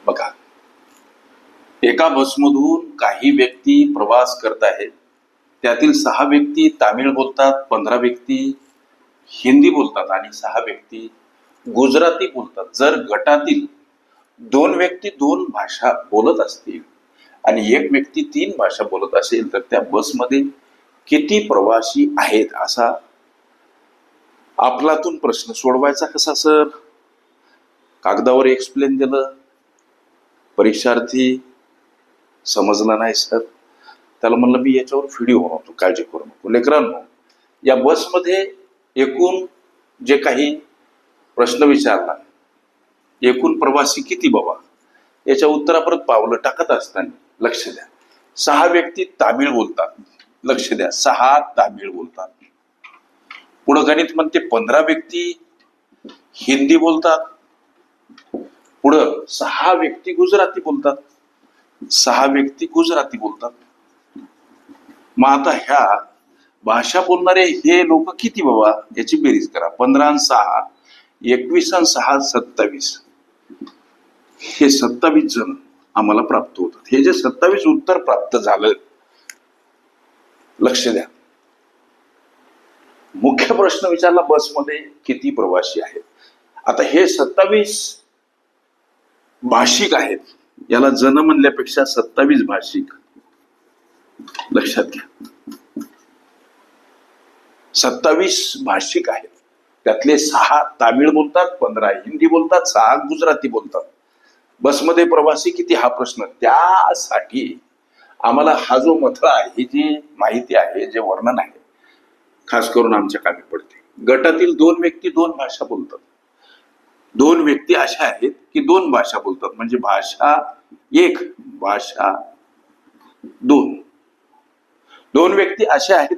बघा, एका बसमधून काही व्यक्ती प्रवास करत आहेत. त्यातील 6 व्यक्ती तामिळ बोलतात, 15 व्यक्ती हिंदी बोलतात आणि 6 व्यक्ती गुजराती बोलतात. जर गटातील 2 व्यक्ती 2 भाषा बोलत असतील आणि एक व्यक्ती 3 भाषा बोलत असेल तर त्या बसमध्ये किती प्रवासी आहेत असा आपलातून प्रश्न सोडवायचा कसा सर? कागदावर एक्सप्लेन दिलं, परीक्षार्थी समजला नाही सर, त्याला म्हणलं मी याच्यावर व्हिडिओ बनवतो, काळजी करू नको. लेकरांनो, या बसमध्ये एकूण जे काही प्रश्न विचारला, एकूण प्रवासी किती बाबा, याच्या उत्तरापर्यंत पावलं टाकत असताना लक्ष द्या, 6 व्यक्ती तामिळ बोलतात. लक्ष द्या, 6 तामिळ बोलतात. पुढं गणित म्हणते 15 व्यक्ती हिंदी बोलतात. पुढं 6 व्यक्ती गुजराती बोलतात. 6 व्यक्ती गुजराती बोलतात. मग आता ह्या भाषा बोलणारे हे लोक किती बाबा, याची बेरीज करा. 15 आणि 6 21 आणि 6 27. हे 27 जण आम्हाला प्राप्त होतात. हे जे 27 उत्तर प्राप्त झालं, लक्ष द्या, मुख्य प्रश्न विचारला बसमध्ये किती प्रवासी आहेत. आता हे 27 भाषिक आहेत. याला जन म्हणल्यापेक्षा 27 भाषिक लक्षात घ्या. 27 भाषिक आहेत. त्यातले 6 तामिळ बोलतात, 15 हिंदी बोलतात, 6 गुजराती बोलतात. बसमध्ये प्रवासी किती हा प्रश्न. त्यासाठी आम्हाला हा जो मथळा आहे, ही जी माहिती आहे, जे वर्णन आहे, खास करून आमच्या कामी पडते. गटातील 2 व्यक्ती 2 भाषा बोलतात. 2 व्यक्ती अशा आहेत की 2 भाषा बोलतात. म्हणजे भाषा 1, भाषा 2. 2 व्यक्ती अशा आहेत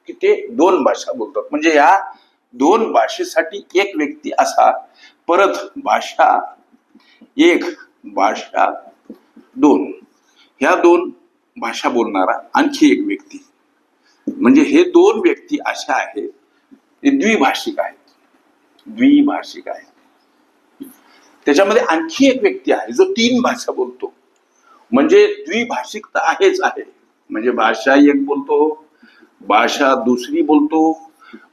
की ते 2 भाषा बोलतात. म्हणजे या 2 भाषेसाठी 1 व्यक्ती असा, परत भाषा 1, भाषा 2, ह्या 2 भाषा बोलणारा आणखी 1 व्यक्ती. म्हणजे हे 2 व्यक्ती अशा आहेत, ते द्विभाषिक आहेत. द्विभाषिक आहेत. त्याच्यामध्ये आणखी 1 व्यक्ती आहे जो 3 भाषा बोलतो. म्हणजे द्विभाषिक तर आहेच आहे. म्हणजे भाषा 1 बोलतो, भाषा 2 बोलतो.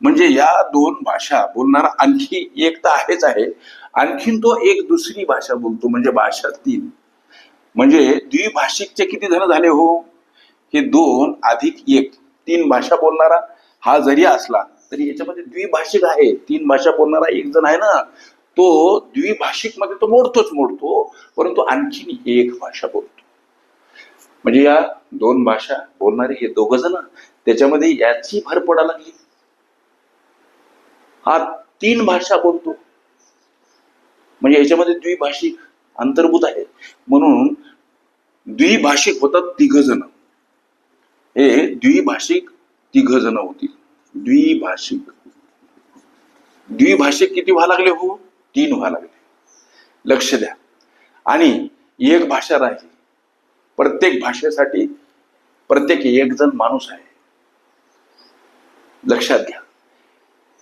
म्हणजे या 2 भाषा बोलणारा आणखी 1 तर आहेच आहे, आणखीन तो 1 दुसरी भाषा बोलतो. म्हणजे भाषा 3. म्हणजे द्विभाषिकचे किती जण झाले हो? हे 2 अधिक 1, 3 भाषा बोलणारा हा जरी असला तरी याच्यामध्ये द्विभाषिक आहे. 3 भाषा बोलणारा 1 जण आहे ना, तो द्विभाषिक मध्ये तो मोडतो, परंतु आणखीन 1 भाषा बोलतो. म्हणजे या 2 भाषा बोलणारे हे 2 जण, त्याच्यामध्ये याची भर पडा लागली, हा 3 भाषा बोलतो. म्हणजे याच्यामध्ये द्विभाषिक अंतर्भूत आहे. म्हणून द्विभाषिक होतात 3 जण. हे द्विभाषिक 3 जण होतील. द्विभाषिक किती व्हायला लागले हो? 3 व्हायला लागले. लक्ष द्या. आणि 1 भाषा राहिली. प्रत्येक भाषेसाठी प्रत्येक 1 जण माणूस आहे. लक्षात घ्या,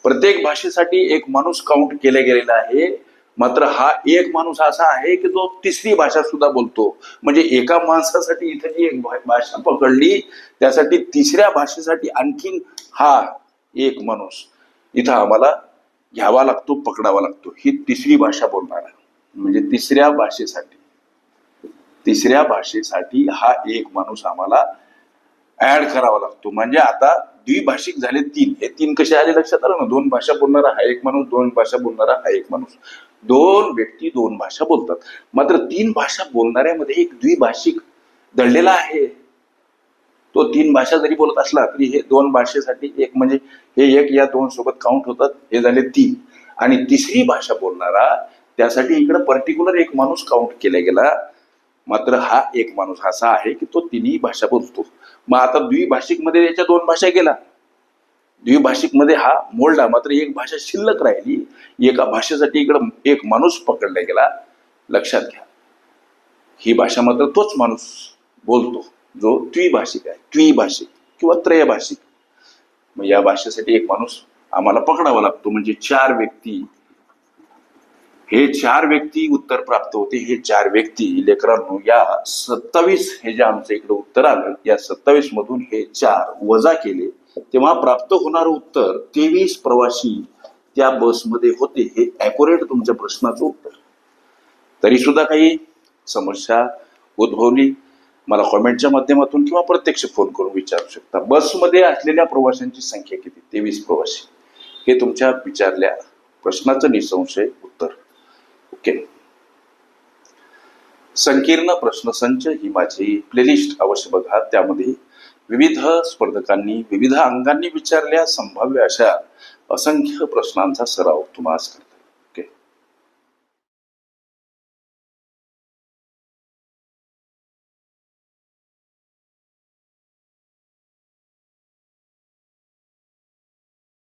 प्रत्येक भाषेसाठी 1 माणूस काउंट केला गेलेला आहे. मात्र हा 1 माणूस असा आहे की जो 3री भाषा सुद्धा बोलतो. म्हणजे एका माणसासाठी इथे जी 1 भाषा पकडली, त्यासाठी 3ऱ्या भाषेसाठी आणखीन हा 1 माणूस इथं आम्हाला घ्यावा लागतो, पकडावा लागतो. ही 3री भाषा बोलणारा, म्हणजे 3ऱ्या भाषेसाठी हा 1 माणूस आम्हाला ऍड करावा लागतो. म्हणजे आता द्विभाषिक झाले 3. हे 3 कसे आले लक्षात आलं ना? 2 भाषा बोलणारा हा 1 माणूस, 2 भाषा बोलणारा हा 1 माणूस. 2 व्यक्ती 2 भाषा बोलतात. मात्र 3 भाषा बोलणाऱ्यामध्ये 1 द्विभाषिक दडलेला आहे. तो 3 भाषा जरी बोलत असला तरी हे 2 भाषेसाठी 1, म्हणजे हे 1 या 2 सोबत काउंट होतात. हे झाले 3. आणि 3री भाषा बोलणारा, त्यासाठी इकडे पर्टिक्युलर 1 माणूस काउंट केला गेला. मात्र हा 1 माणूस असा आहे की तो 3ही भाषा बोलतो. मग आता द्विभाषिक मध्ये याच्या 2 भाषा गेला, द्विभाषिक मध्ये हा मोडला, मात्र 1 भाषा शिल्लक राहिली. एका भाषेसाठी इकडं 1 माणूस पकडला गेला. लक्षात घ्या, ही भाषा मात्र तोच माणूस बोलतो जो द्विभाषिक आहे, द्विभाषिक किंवा त्रयभाषिक. मग या भाषेसाठी 1 माणूस आम्हाला पकडावा लागतो. म्हणजे 4 व्यक्ती हे 4 व्यक्ती उत्तर प्राप्त होते. हे 4 व्यक्ती लेकरांनो या 27 हे जे आमचं इकडे उत्तर आलं, या 27 मधून हे 4 वजा केले तेव्हा प्राप्त होणारं उत्तर 23 प्रवासी त्या बसमध्ये होते. हे ॲक्युरेट तुमच्या प्रश्नाचं उत्तर. तरी सुद्धा काही समस्या उद्भवली मला कॉमेंटच्या माध्यमातून किंवा प्रत्यक्ष फोन करून विचारू शकता. बसमध्ये असलेल्या प्रवाशांची संख्या किती? 23 प्रवासी. हे तुमच्या विचारल्या प्रश्नाचं निसंशय उत्तर. ओके. संकीर्ण प्रश्नसंच ही माझी प्लेलिस्ट अवश्य बघा. त्यामध्ये विविध स्पर्धकांनी विविध अंगांनी विचारल्या संभाव्य अशा असंख्य प्रश्नांचा सराव तुम्हाला